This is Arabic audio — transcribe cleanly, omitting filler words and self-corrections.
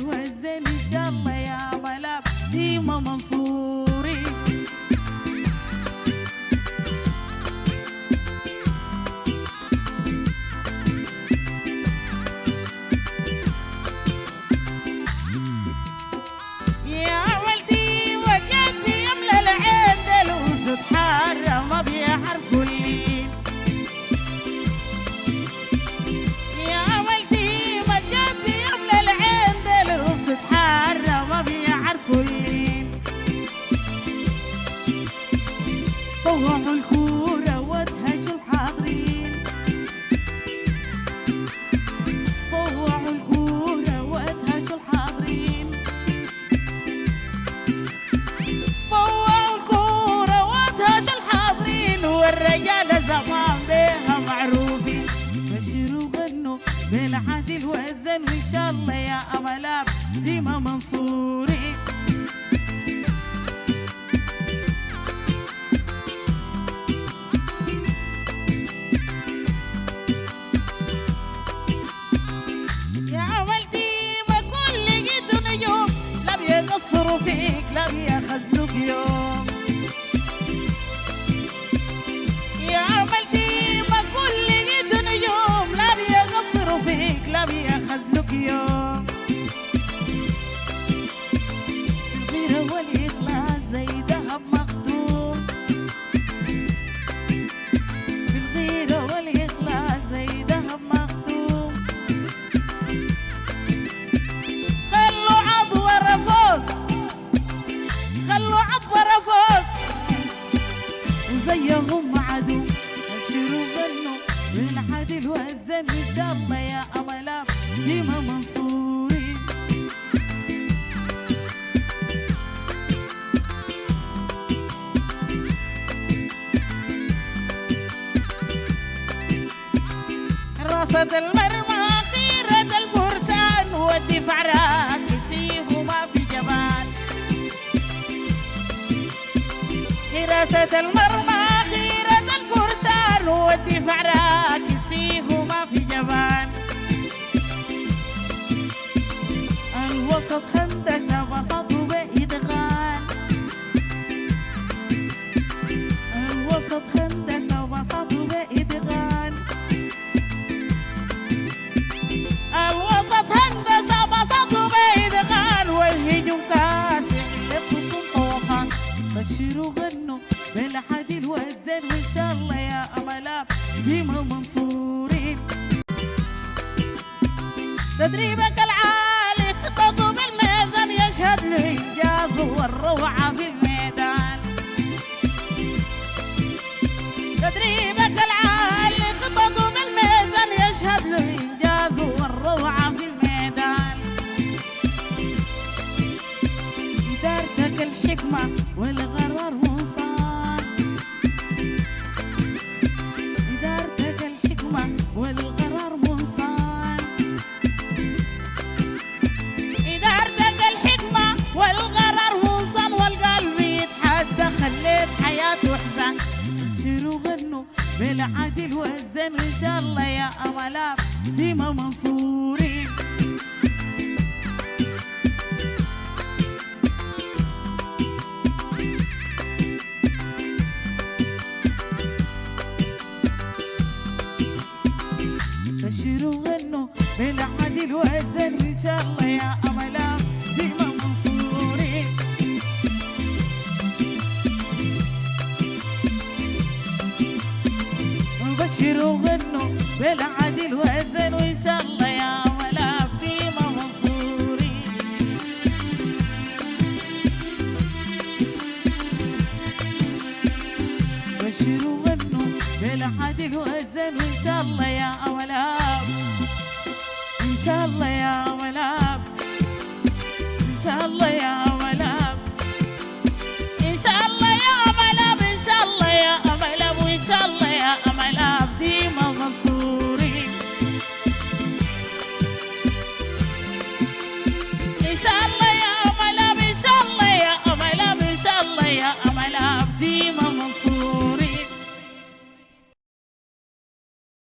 والزين ان شاء الله يا ملاب ديما منصوري. طوعوا الكورة وادهشوا الحاضرين، طوعوا الكورة وادهشوا الحاضرين، طوعوا الكورة وادهشوا الحاضرين، والرجالة زمان بيها معروفين. بشروا غنوا بالعدل والزن وإن شاء الله يا أملاب ديما منصورين. يقصروا فيك لا بيخزلوك يوم، يا عملتي ما كل جيت نجوم لا بيقصروا فيك لا بيخزلوك يوم. الغيرة والإخلاص زي ذهب مخدوم، الغيرة والإخلاص زي ذهب مخدوم. خلوا عضورة فوق، خلوا عبرة فوق وزيهم عدو. بشروا غنوا بالعدل والزن ان شاء الله يا أملاب ديما منصورين. رصد المرمى خيرة الفرسان والدفاع راكس فيهما في جبال. حراسة المرمى خيرة الفرسان والدفاع راكز فيهما في جبان. الوسط هندسة بسطه بإدخال، الوسط هندسة بسطه بإدخال، الوسط هندسة بسطه بإدخال، والهجوم كاسح لبسوا طوفان. بشروا غنوا بالعدل والزن وإن شاء الله يا أملاب ديما منصورين. تدريبك العالي خططه بالميزان يشهد الإنجاز والروعة في الميدان. تدريبك العالي خططه بالميزان يشهد الإنجاز والروعة في الميدان. إدارتك الحكمة والقرار منصان، إدارتك الحكمة والقرار منصان، إدارتك الحكمة والقرار منصان، والقلب يتحدى خليت حياته حزان. بشروا غنوا بالعدل والزن وإن شاء الله يا أملاب ديما منصورين. بشروا غنوا بالعدل والزن وإن شاء الله يا أملاب ديما منصورين. بشروا غنوا بالعدل والزن